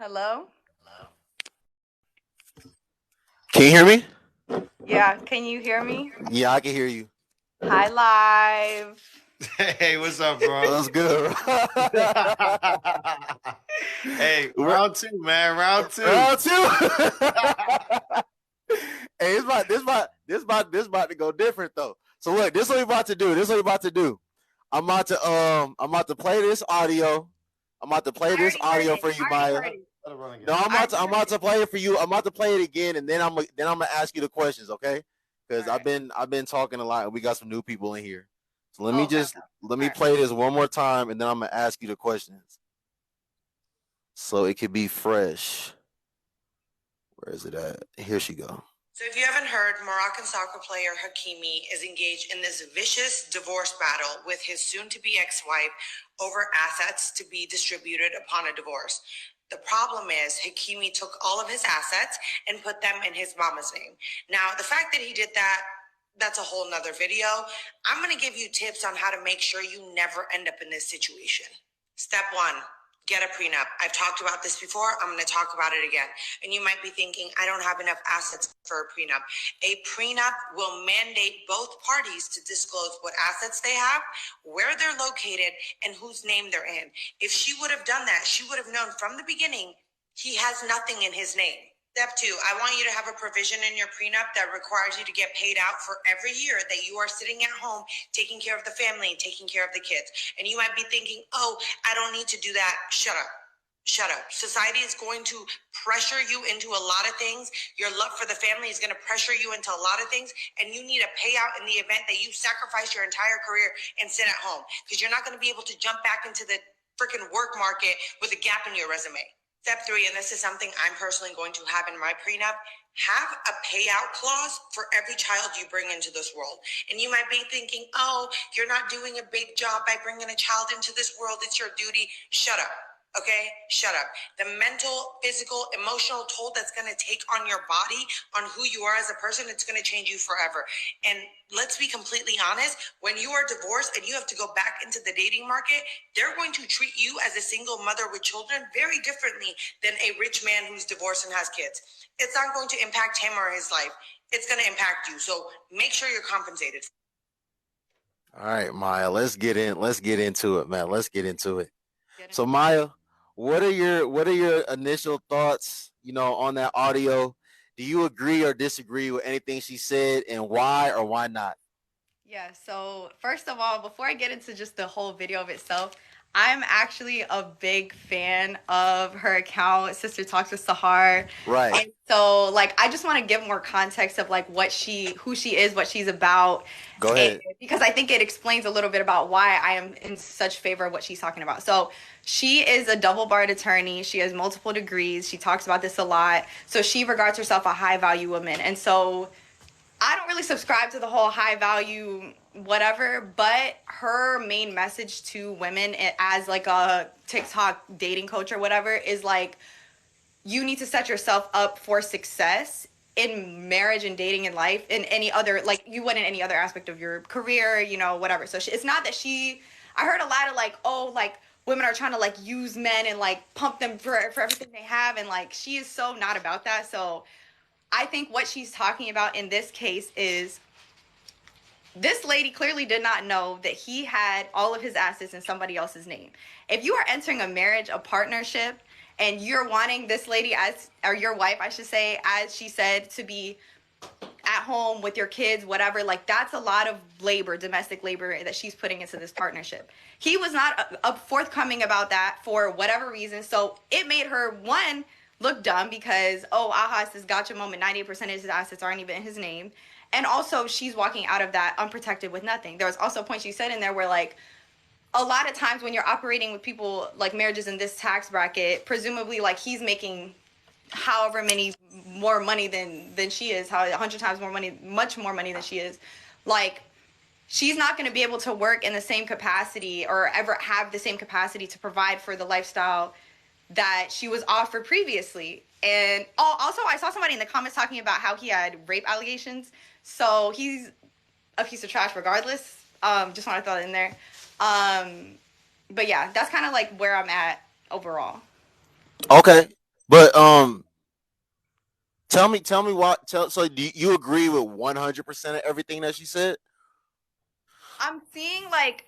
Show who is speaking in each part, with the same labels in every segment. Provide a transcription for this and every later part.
Speaker 1: Hello?
Speaker 2: Can you hear me?
Speaker 1: Yeah, can you hear me?
Speaker 2: Yeah, I can hear you.
Speaker 1: Hi, live.
Speaker 3: Hey, what's up, bro?
Speaker 2: That's good.
Speaker 3: Hey,
Speaker 2: We're
Speaker 3: round two, man. Round two.
Speaker 2: round two. Hey, this about to go different though. So look, this is what we about to do. I'm about to play this audio. I'm about to play
Speaker 1: I
Speaker 2: this
Speaker 1: already heard
Speaker 2: audio
Speaker 1: it.
Speaker 2: for you,
Speaker 1: I already
Speaker 2: Maya.
Speaker 1: heard it.
Speaker 3: Let it run
Speaker 2: No,
Speaker 3: again.
Speaker 2: I'm
Speaker 1: I
Speaker 2: about
Speaker 1: already
Speaker 2: to I'm
Speaker 1: heard
Speaker 2: about
Speaker 1: it.
Speaker 2: to play it for you. I'm about to play it again, and then I'm gonna ask you the questions, okay?
Speaker 1: All
Speaker 2: Because I've
Speaker 1: right.
Speaker 2: been I've been talking a lot, and we got some new people in here. So let
Speaker 1: Oh,
Speaker 2: me
Speaker 1: okay,
Speaker 2: just
Speaker 1: okay.
Speaker 2: let
Speaker 1: All
Speaker 2: me
Speaker 1: right.
Speaker 2: play this one more time, and then I'm gonna ask you the questions, so it could be fresh. Where is it at? Here she go.
Speaker 4: So if you haven't heard, Moroccan soccer player Hakimi is engaged in this vicious divorce battle with his soon-to-be ex-wife over assets to be distributed upon a divorce. The problem is Hakimi took all of his assets and put them in his mama's name. Now, the fact that he did that, that's a whole nother video. I'm going to give you tips on how to make sure you never end up in this situation. Step one, get a prenup. I've talked about this before. I'm going to talk about it again. And you might be thinking, I don't have enough assets for a prenup. A prenup will mandate both parties to disclose what assets they have, where they're located, and whose name they're in. If she would have done that, she would have known from the beginning he has nothing in his name. Step two, I want you to have a provision in your prenup that requires you to get paid out for every year that you are sitting at home taking care of the family and taking care of the kids. And you might be thinking, oh, I don't need to do that. Shut up. Shut up. Society is going to pressure you into a lot of things. Your love for the family is going to pressure you into a lot of things. And you need a payout in the event that you sacrifice your entire career and sit at home. Because you're not going to be able to jump back into the freaking work market with a gap in your resume. Step three, and this is something I'm personally going to have in my prenup, have a payout clause for every child you bring into this world. And you might be thinking, oh, you're not doing a big job by bringing a child into this world. It's your duty. Shut up. Okay, shut up. The mental, physical, emotional toll that's going to take on your body, on who you are as a person, it's going to change you forever. And let's be completely honest, when you are divorced and you have to go back into the dating market, they're going to treat you as a single mother with children very differently than a rich man who's divorced and has kids. It's not going to impact him or his life. It's going to impact you. So make sure you're compensated.
Speaker 2: All right, Maya. Let's get into it, man. Let's get into it.
Speaker 1: Get
Speaker 2: So
Speaker 1: into
Speaker 2: Maya, what are your initial thoughts? On that audio. Do you agree or disagree with anything she said, and why or why not?
Speaker 1: Yeah, so first of all, before I get into just the whole video of itself, I'm actually a big fan of her account, Sister Talks with Sahar.
Speaker 2: Right.
Speaker 1: And so I just want to give more context of who she is, what she's about.
Speaker 2: Go
Speaker 1: And
Speaker 2: ahead.
Speaker 1: because I think it explains a little bit about why I am in such favor of what she's talking about. So she is a double barred attorney. She has multiple degrees. She talks about this a lot. So she regards herself a high value woman. And so I don't really subscribe to the whole high value whatever, but her main message to women as a TikTok dating coach or whatever is you need to set yourself up for success in marriage and dating and life in any other you would in any other aspect of your career, whatever. So it's not that I heard a lot of women are trying to use men and pump them for everything they have, and she is so not about that. So I think what she's talking about in this case is this lady clearly did not know that he had all of his assets in somebody else's name. If you are entering a marriage, a partnership, and you're wanting this lady or your wife, I should say, as she said, to be at home with your kids, whatever, that's a lot of labor, domestic labor that she's putting into this partnership. He was not forthcoming about that for whatever reason. So it made her, one, look dumb because, oh, aha, it's this gotcha moment. 98% of his assets aren't even in his name. And also, she's walking out of that unprotected with nothing. There was also a point she said in there where, a lot of times when you're operating with people like marriages in this tax bracket, presumably, he's making however many more money than she is, how 100 times more money, much more money than she is, she's not going to be able to work in the same capacity or ever have the same capacity to provide for the lifestyle that she was offered previously. And also, I saw somebody in the comments talking about how he had rape allegations. So he's a piece of trash regardless. Just want to throw that in there. But yeah, that's kind of where I'm at overall.
Speaker 2: Okay. But tell me what. So do you agree with 100% of everything that she said?
Speaker 1: I'm seeing like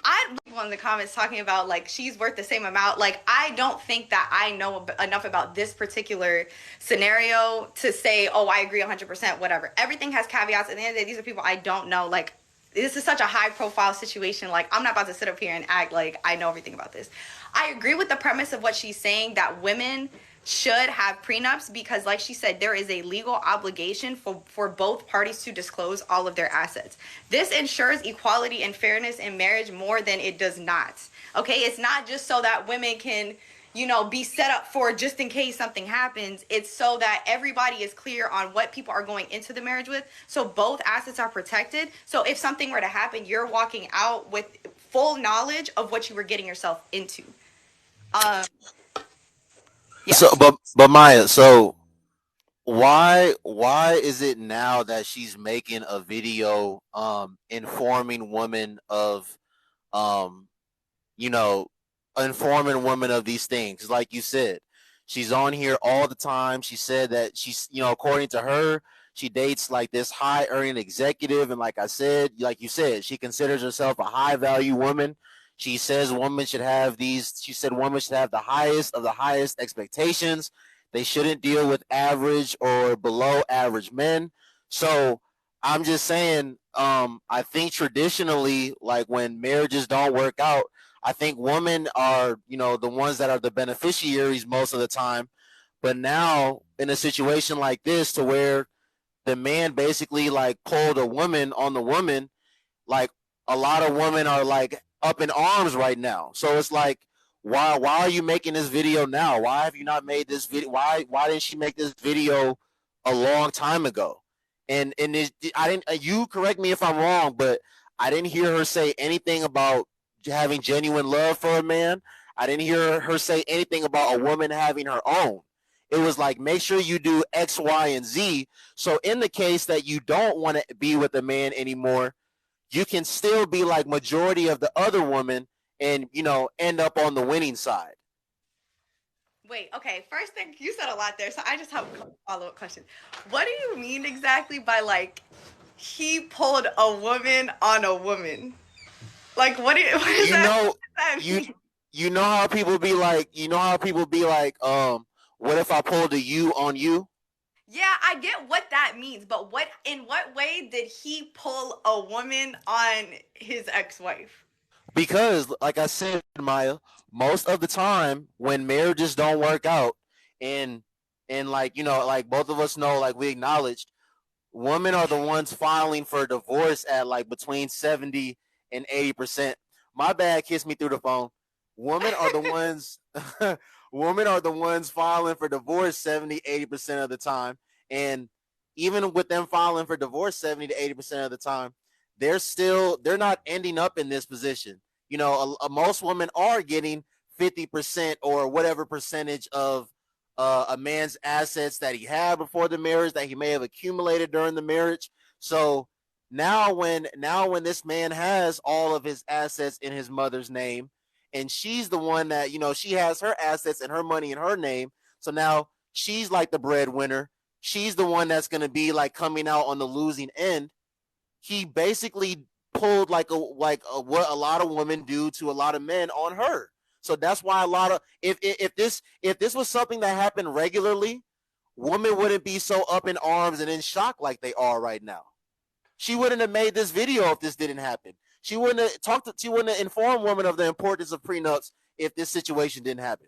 Speaker 1: I people in the comments talking about like she's worth the same amount. Like I don't think that I know enough about this particular scenario to say, oh, I agree 100%. Whatever. Everything has caveats. At the end of the day, these are people I don't know. Like this is such a high profile situation. Like I'm not about to sit up here and act like I know everything about this. I agree with the premise of what she's saying that women should have prenups because like she said there is a legal obligation for both parties to disclose all of their assets. This ensures equality and fairness in marriage more than it does not. Okay, it's not just so that women can be set up for just in case something happens. It's so that everybody is clear on what people are going into the marriage with, so both assets are protected. So if something were to happen, you're walking out with full knowledge of what you were getting yourself into. um
Speaker 2: So,
Speaker 1: yes.
Speaker 2: but Maya, so why is it now that she's making a video informing women of um you know informing women of these things? Like you said, she's on here all the time. She said that she's, according to her, she dates like this high earning executive, and like I said, like you said, she considers herself a high value woman. She says women should have these. She said women should have the highest of the highest expectations. They shouldn't deal with average or below average men. So I'm just saying, I think traditionally, like when marriages don't work out, I think women are, the ones that are the beneficiaries most of the time. But now in a situation like this, to where the man basically like pulled a woman on the woman, like a lot of women are like up in arms right now. So it's like, why are you making this video now? Why have you not made this video? Why didn't she make this video a long time ago? And I didn't. You correct me if I'm wrong, but I didn't hear her say anything about having genuine love for a man. I didn't hear her say anything about a woman having her own. It was like, make sure you do X, Y, and Z. So in the case that you don't want to be with a man anymore, you can still be like majority of the other women and, end up on the winning side.
Speaker 1: Wait, okay. First thing, you said a lot there, so I just have a follow-up question. What do you mean exactly by like he pulled a woman on a woman? Like what is
Speaker 2: You
Speaker 1: that?
Speaker 2: know,
Speaker 1: What does that
Speaker 2: you
Speaker 1: mean?
Speaker 2: you know how people be like, what if I pulled a you on you?
Speaker 1: Yeah, I get what that means, but in what way did he pull a woman on his ex-wife?
Speaker 2: Because like I said, Maya, most of the time when marriages don't work out, and like, like both of us know, like we acknowledged, women are the ones filing for divorce at like between 70 and 80%. My bad, kiss me through the phone. Women are the ones women are the ones filing for divorce 70-80% of the time. And even with them filing for divorce 70 to 80% of the time, they're not ending up in this position. Most women are getting 50% or whatever percentage of a man's assets that he had before the marriage, that he may have accumulated during the marriage. So now when this man has all of his assets in his mother's name, and she's the one that, she has her assets and her money in her name. So now she's like the breadwinner. She's the one that's going to be like coming out on the losing end. He basically pulled what a lot of women do to a lot of men on her. So that's why a lot of, if this was something that happened regularly, women wouldn't be so up in arms and in shock like they are right now. She wouldn't have made this video if this didn't happen. She wouldn't have informed women of the importance of prenups if this situation didn't happen.